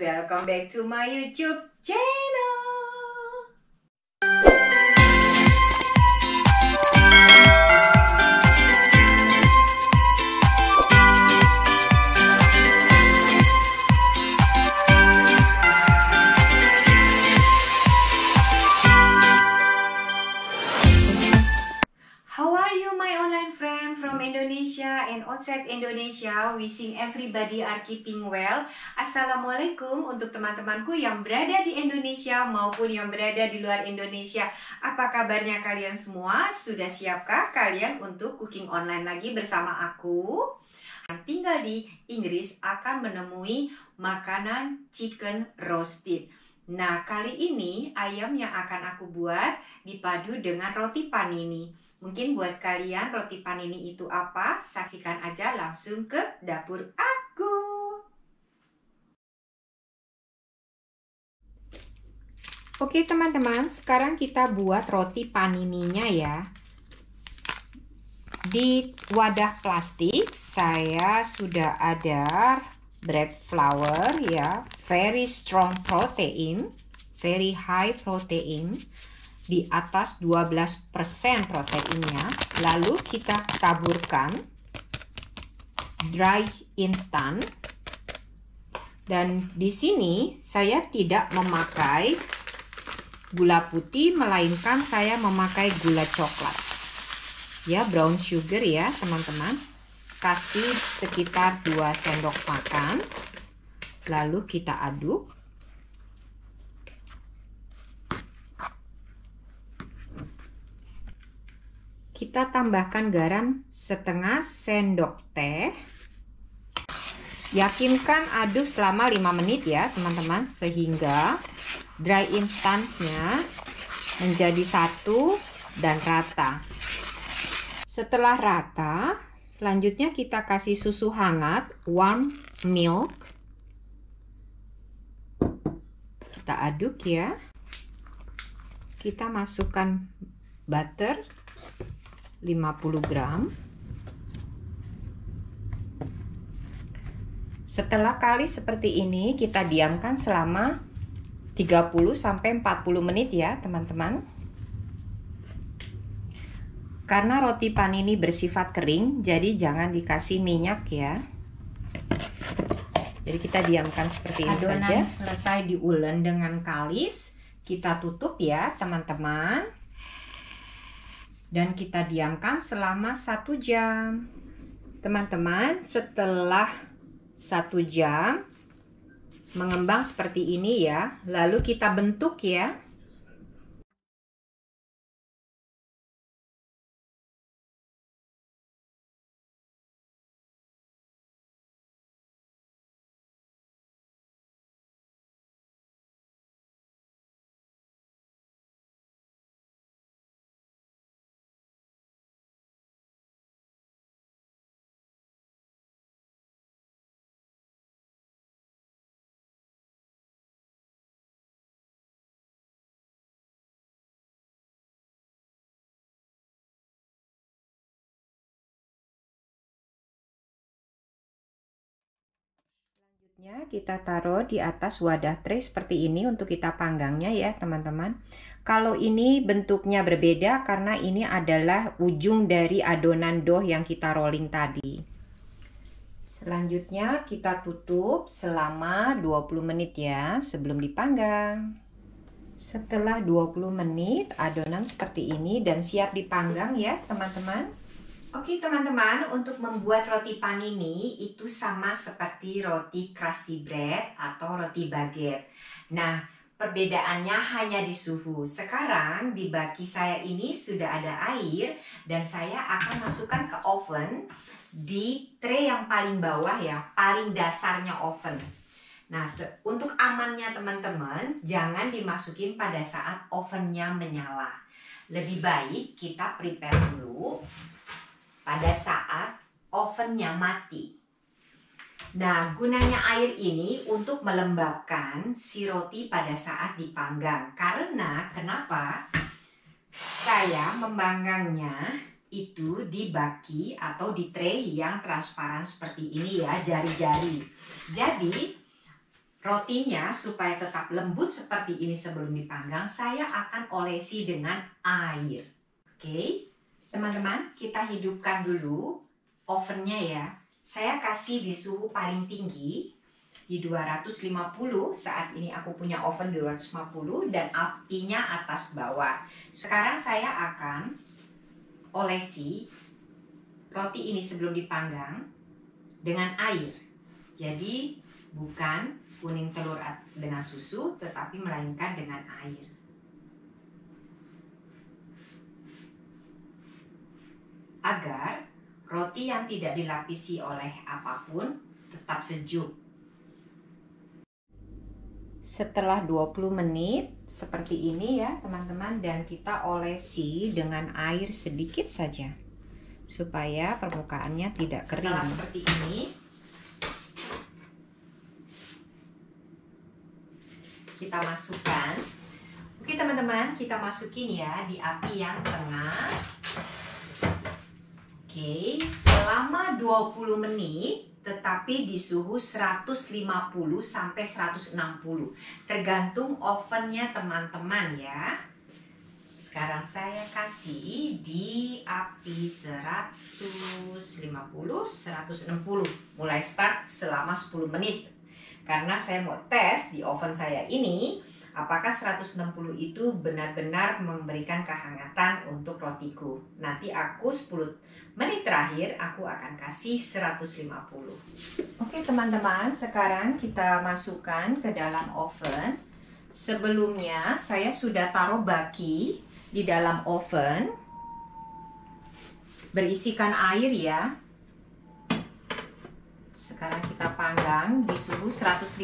welcome back to my YouTube channel. How are you, my online friend from Indonesia and outside Indonesia? Wishing everybody are keeping well. Assalamualaikum untuk teman-temanku yang berada di Indonesia maupun yang berada di luar Indonesia. Apa kabarnya kalian semua? Sudah siapkah kalian untuk cooking online lagi bersama aku? Yang tinggal di Inggris akan menemui makanan chicken roasted. Nah, kali ini ayam yang akan aku buat dipadu dengan roti panini. Mungkin buat kalian roti panini itu apa? Saksikan aja langsung ke dapur aku. Oke teman-teman, sekarang kita buat roti panininya ya. Di wadah plastik saya sudah ada bread flour ya, very strong protein, very high protein. Di atas 12% proteinnya. Lalu kita taburkan dry instant. Dan di sini saya tidak memakai gula putih, melainkan saya memakai gula coklat. Ya, brown sugar ya, teman-teman. Kasih sekitar 2 sendok makan. Lalu kita aduk. Kita tambahkan garam setengah sendok teh. Yakinkan aduk selama 5 menit ya teman-teman, sehingga dry instance-nya menjadi satu dan rata. Setelah rata, selanjutnya kita kasih susu hangat, warm milk. Kita aduk ya. Kita masukkan butter 50 gram. Setelah kali seperti ini kita diamkan selama 30 sampai 40 menit ya, teman-teman. Karena roti panini bersifat kering, jadi jangan dikasih minyak ya. Jadi kita diamkan seperti ini saja. Adonan selesai diulen dengan kalis, kita tutup ya, teman-teman. Dan kita diamkan selama 1 jam. Teman-teman, setelah 1 jam mengembang seperti ini ya. Lalu kita bentuk ya. Kita taruh di atas wadah tray seperti ini untuk kita panggangnya ya teman-teman. Kalau ini bentuknya berbeda karena ini adalah ujung dari adonan dough yang kita rolling tadi. Selanjutnya kita tutup selama 20 menit ya sebelum dipanggang. Setelah 20 menit adonan seperti ini dan siap dipanggang ya teman-teman. Oke teman-teman, untuk membuat roti panini itu sama seperti roti crusty bread atau roti baguette. Nah, perbedaannya hanya di suhu. Sekarang di baki saya ini sudah ada air dan saya akan masukkan ke oven di tray yang paling bawah ya, paling dasarnya oven. Nah, untuk amannya teman-teman, jangan dimasukin pada saat ovennya menyala. Lebih baik kita prepare dulu pada saat ovennya mati. Nah, gunanya air ini untuk melembabkan si roti pada saat dipanggang. Karena kenapa? Saya memanggangnya itu di baki atau di tray yang transparan seperti ini ya, jari-jari. Jadi Rotinya supaya tetap lembut seperti ini sebelum dipanggang, saya akan olesi dengan air. Oke, teman-teman, kita hidupkan dulu ovennya ya. Saya kasih di suhu paling tinggi di 250. Saat ini aku punya oven di 250 dan apinya atas bawah. Sekarang saya akan olesi roti ini sebelum dipanggang dengan air. Jadi bukan kuning telur dengan susu, tetapi melainkan dengan air. Agar roti yang tidak dilapisi oleh apapun tetap sejuk. Setelah 20 menit seperti ini ya teman-teman, dan kita olesi dengan air sedikit saja supaya permukaannya tidak kering. Setelah seperti ini, kita masukkan. Oke teman-teman, kita masukin ya di api yang tengah. Oke, selama 20 menit tetapi di suhu 150 sampai 160. Tergantung ovennya teman-teman ya. Sekarang saya kasih di api 150 160. Mulai start selama 10 menit. Karena saya mau tes di oven saya ini apakah 160 itu benar-benar memberikan kehangatan untuk rotiku. Nanti aku 10 menit terakhir aku akan kasih 150. Oke teman-teman, sekarang kita masukkan ke dalam oven. Sebelumnya saya sudah taruh baki di dalam oven. Berisikan air ya. Sekarang kita panggang di suhu 150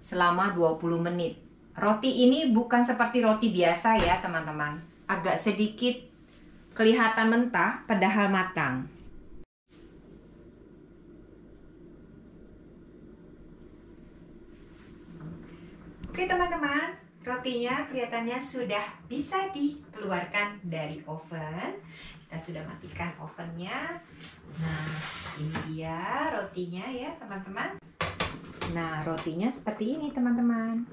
selama 20 menit. Roti ini bukan seperti roti biasa ya teman-teman. Agak sedikit kelihatan mentah padahal matang. Oke teman-teman, rotinya kelihatannya sudah bisa dikeluarkan dari oven. Kita sudah matikan ovennya. Nah, ini dia rotinya ya teman-teman. Nah, rotinya seperti ini teman-teman.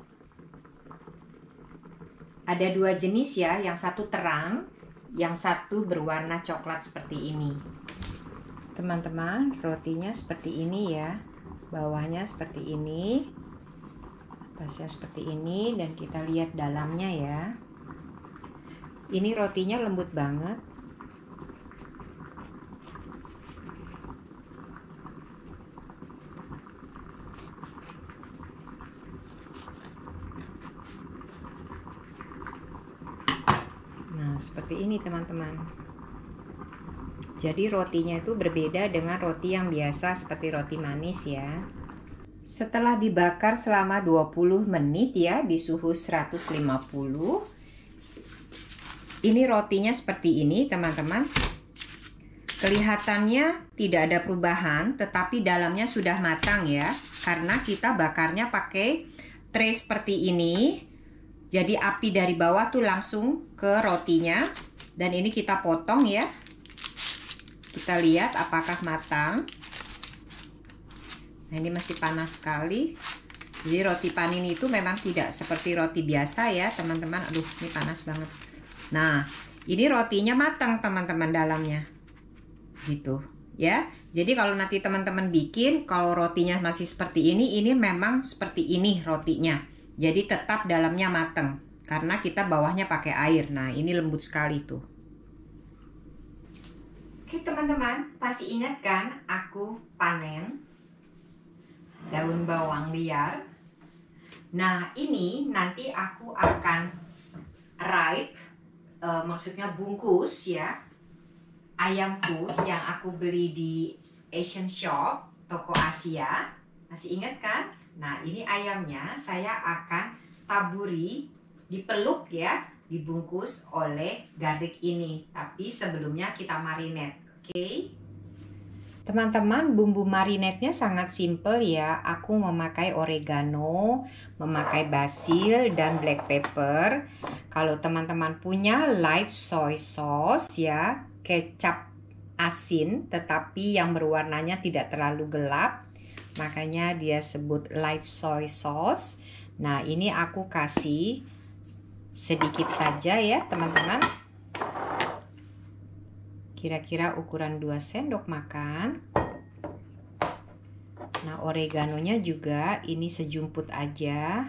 Ada dua jenis ya, yang satu terang, yang satu berwarna coklat seperti ini. Teman-teman, rotinya seperti ini ya. Bawahnya seperti ini. Atasnya seperti ini, dan kita lihat dalamnya ya. Ini rotinya lembut banget. Seperti ini teman-teman. Jadi rotinya itu berbeda dengan roti yang biasa seperti roti manis ya. Setelah dibakar selama 20 menit ya di suhu 150. Ini rotinya seperti ini teman-teman. Kelihatannya tidak ada perubahan, tetapi dalamnya sudah matang ya. Karena kita bakarnya pakai tray seperti ini. Jadi api dari bawah tuh langsung ke rotinya. Dan ini kita potong ya. Kita lihat apakah matang. Nah, ini masih panas sekali. Jadi roti panini itu memang tidak seperti roti biasa ya teman-teman. Aduh, ini panas banget. Nah, ini rotinya matang teman-teman dalamnya. Gitu ya. Jadi kalau nanti teman-teman bikin, kalau rotinya masih seperti ini memang seperti ini rotinya. Jadi tetap dalamnya mateng karena kita bawahnya pakai air. Nah, ini lembut sekali tuh. Oke teman-teman, pasti ingat kan aku panen daun bawang liar. Nah, ini nanti aku akan ripe, maksudnya bungkus ya, ayamku yang aku beli di Asian Shop, toko Asia. Masih ingat kan? Nah, ini ayamnya saya akan taburi, dipeluk ya, dibungkus oleh garlic ini. Tapi sebelumnya kita marinate, oke? Teman-teman, bumbu marinate-nya sangat simple ya. Aku memakai oregano, memakai basil dan black pepper. Kalau teman-teman punya light soy sauce ya, kecap asin tetapi yang berwarnanya tidak terlalu gelap. makanya dia sebut light soy sauce. Nah, ini aku kasih sedikit saja ya teman-teman, kira-kira ukuran 2 sendok makan. Nah, oreganonya juga ini sejumput aja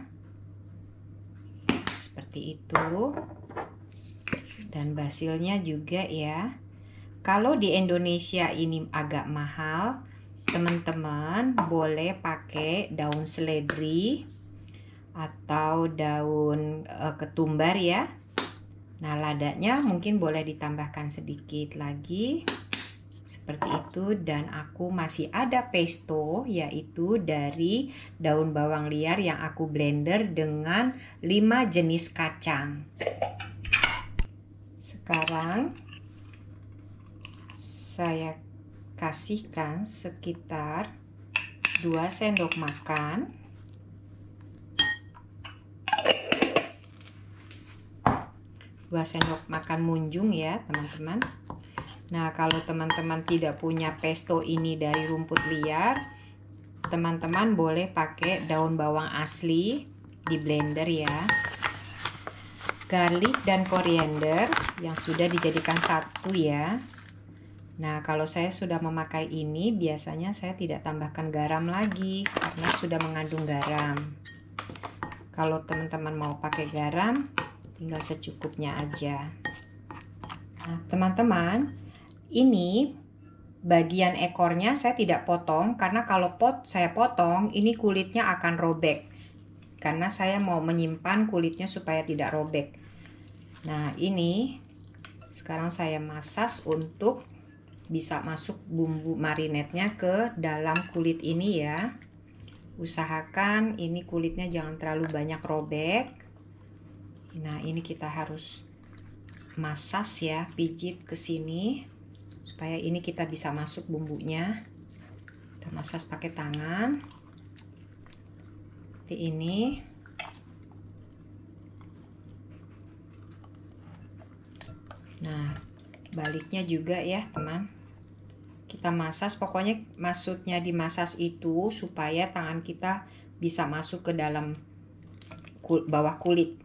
seperti itu, dan basilnya juga ya. Kalau di Indonesia ini agak mahal, teman-teman boleh pakai daun seledri atau daun ketumbar ya. Nah, ladanya mungkin boleh ditambahkan sedikit lagi seperti itu. Dan aku masih ada pesto, yaitu dari daun bawang liar yang aku blender dengan 5 jenis kacang. Sekarang saya kasihkan sekitar 2 sendok makan. Dua sendok makan munjung ya teman-teman. Nah, kalau teman-teman tidak punya pesto ini dari rumput liar, teman-teman boleh pakai daun bawang asli di blender ya. Garlic dan koriander yang sudah dijadikan satu ya. Nah, kalau saya sudah memakai ini, biasanya saya tidak tambahkan garam lagi karena sudah mengandung garam. Kalau teman-teman mau pakai garam, tinggal secukupnya aja. Nah, teman-teman, ini bagian ekornya saya tidak potong karena kalau saya potong, ini kulitnya akan robek. Karena saya mau menyimpan kulitnya supaya tidak robek. Nah, ini sekarang saya masak untuk bisa masuk bumbu marinade-nya ke dalam kulit ini ya. Usahakan ini kulitnya jangan terlalu banyak robek. Nah, ini kita harus masak ya, pijit ke sini supaya ini kita bisa masuk bumbunya. Kita masak pakai tangan seperti ini. Nah, baliknya juga ya teman, kita masak, pokoknya maksudnya dimasak itu supaya tangan kita bisa masuk ke dalam bawah kulit.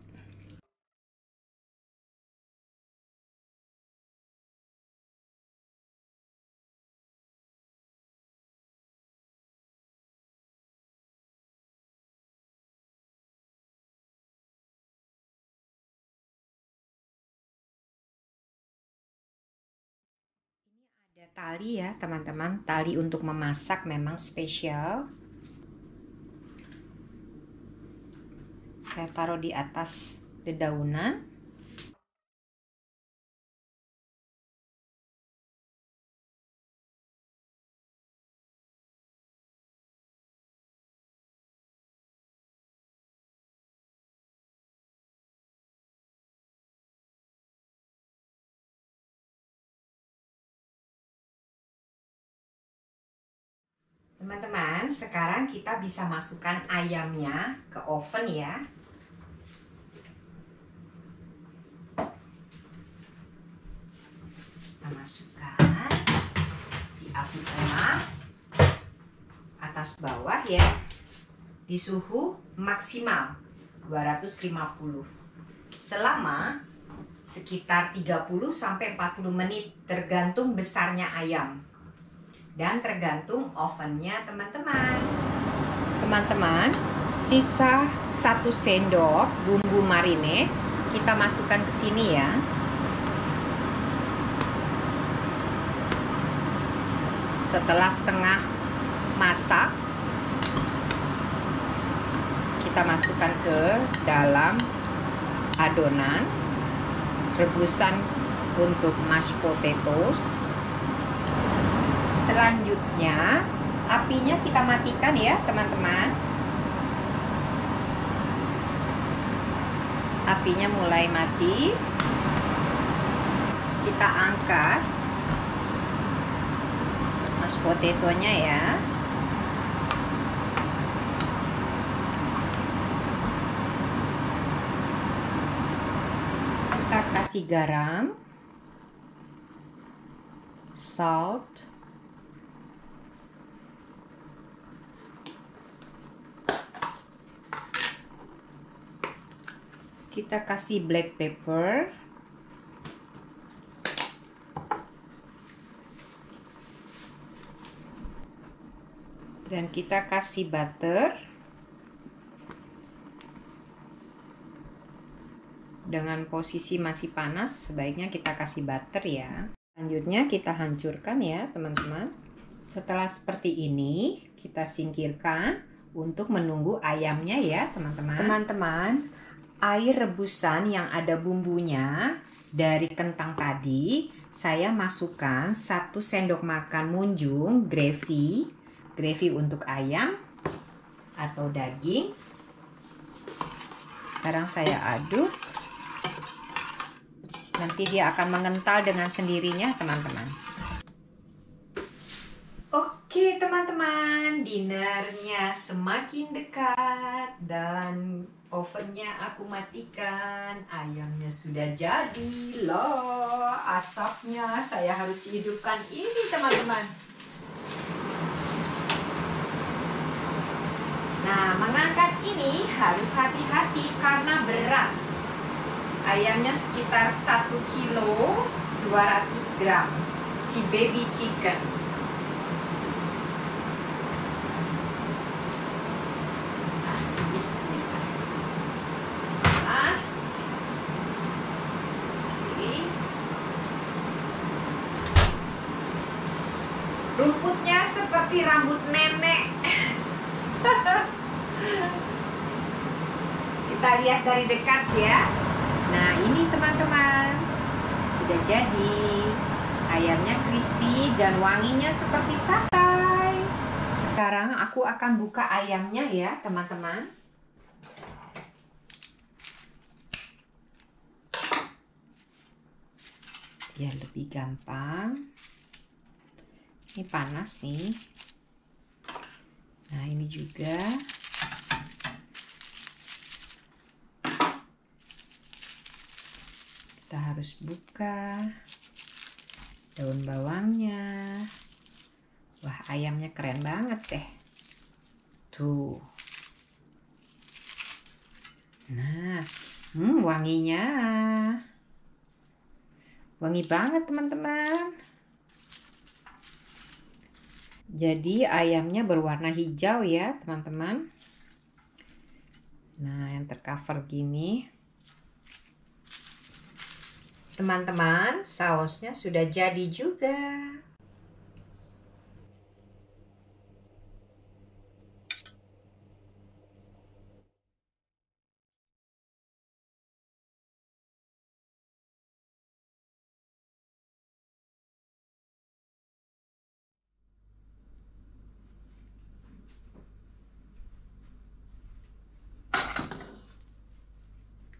Ada tali ya teman-teman, tali untuk memasak memang spesial. Saya taruh di atas dedaunan. Teman-teman, sekarang kita bisa masukkan ayamnya ke oven ya. Kita masukkan di api tengah, atas bawah ya, di suhu maksimal 250 selama sekitar 30-40 menit, tergantung besarnya ayam dan tergantung ovennya teman-teman. Teman-teman, sisa 1 sendok bumbu marinade kita masukkan ke sini ya. Setelah setengah masak, kita masukkan ke dalam adonan rebusan untuk mashed potatoes. Selanjutnya apinya kita matikan ya teman-teman. Apinya mulai mati, kita angkat mashed potatonya ya. Kita kasih garam, salt, Kita kasih black pepper. Dan kita kasih butter. Dengan posisi masih panas, sebaiknya kita kasih butter ya. Selanjutnya kita hancurkan ya teman-teman. Setelah seperti ini, kita singkirkan untuk menunggu ayamnya ya teman-teman. Teman-teman, air rebusan yang ada bumbunya dari kentang tadi, saya masukkan 1 sendok makan munjung gravy untuk ayam atau daging. Sekarang saya aduk. Nanti dia akan mengental dengan sendirinya teman-teman. Oke teman-teman, dinernya semakin dekat dan ovennya aku matikan. Ayamnya sudah jadi loh. Asapnya saya harus hidupkan ini teman-teman. Nah, mengangkat ini harus hati-hati karena berat. Ayamnya sekitar 1 kilo 200 gram. Si baby chicken. Bismillah. Pas. Oke. Rumputnya seperti rambut nenek. Kita lihat dari dekat ya. Nah ini teman-teman, sudah jadi. Ayamnya crispy dan wanginya seperti sate. Sekarang aku akan buka ayamnya ya teman-teman. Biar lebih gampang. Ini panas nih. Nah ini juga. Kita harus buka daun bawangnya. Wah ayamnya keren banget deh. Tuh. Nah, wanginya. Wangi banget teman-teman. Jadi ayamnya berwarna hijau ya teman-teman. Nah yang tercover gini. Teman-teman, sausnya sudah jadi juga.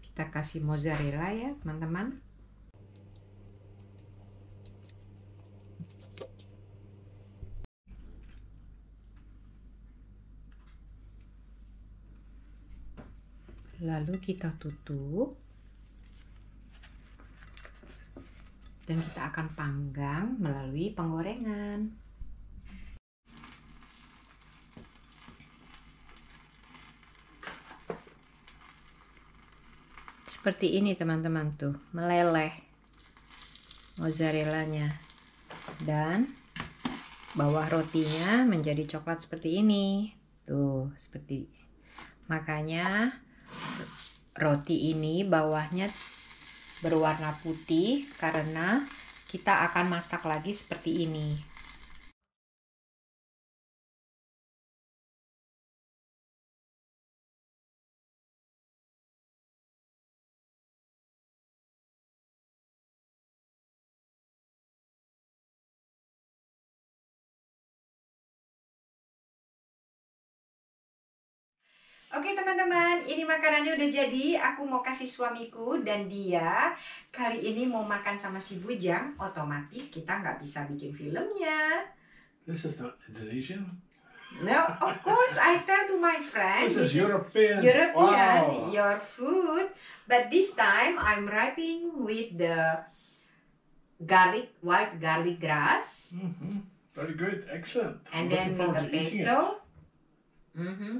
Kita kasih mozzarella ya, teman-teman. Lalu kita tutup. Dan kita akan panggang melalui penggorengan. Seperti ini teman-teman tuh, meleleh mozzarellanya. Dan bawah rotinya menjadi coklat seperti ini. Tuh, seperti. Makanya roti ini bawahnya berwarna putih karena kita akan masak lagi seperti ini. Oke teman-teman, ini makanannya udah jadi. Aku mau kasih suamiku dan dia kali ini mau makan sama si Bujang. Otomatis kita nggak bisa bikin filmnya. This is not Indonesian. No, of course I tell to my friends. This is European. European, Wow. your food. But this time I'm wrapping with the white garlic grass. Very good, excellent. And I'm then looking with the forward to eating it. pesto.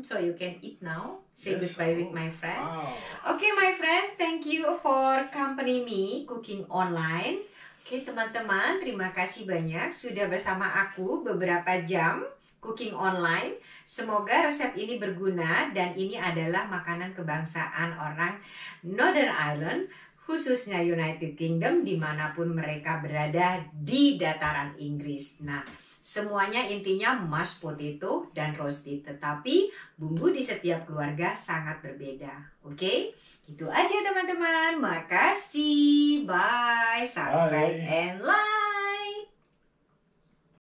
So you can eat now. Say Yes. goodbye with my friend. Wow. Okay, my friend, thank you for accompany me cooking online. Oke, teman-teman, terima kasih banyak sudah bersama aku beberapa jam cooking online. Semoga resep ini berguna dan ini adalah makanan kebangsaan orang Northern Ireland, khususnya United Kingdom, dimanapun mereka berada di dataran Inggris. Nah, semuanya intinya mashed potato dan roasted, tetapi bumbu di setiap keluarga sangat berbeda. Oke? Itu aja teman-teman. Makasih. Bye. Subscribe Bye. and like.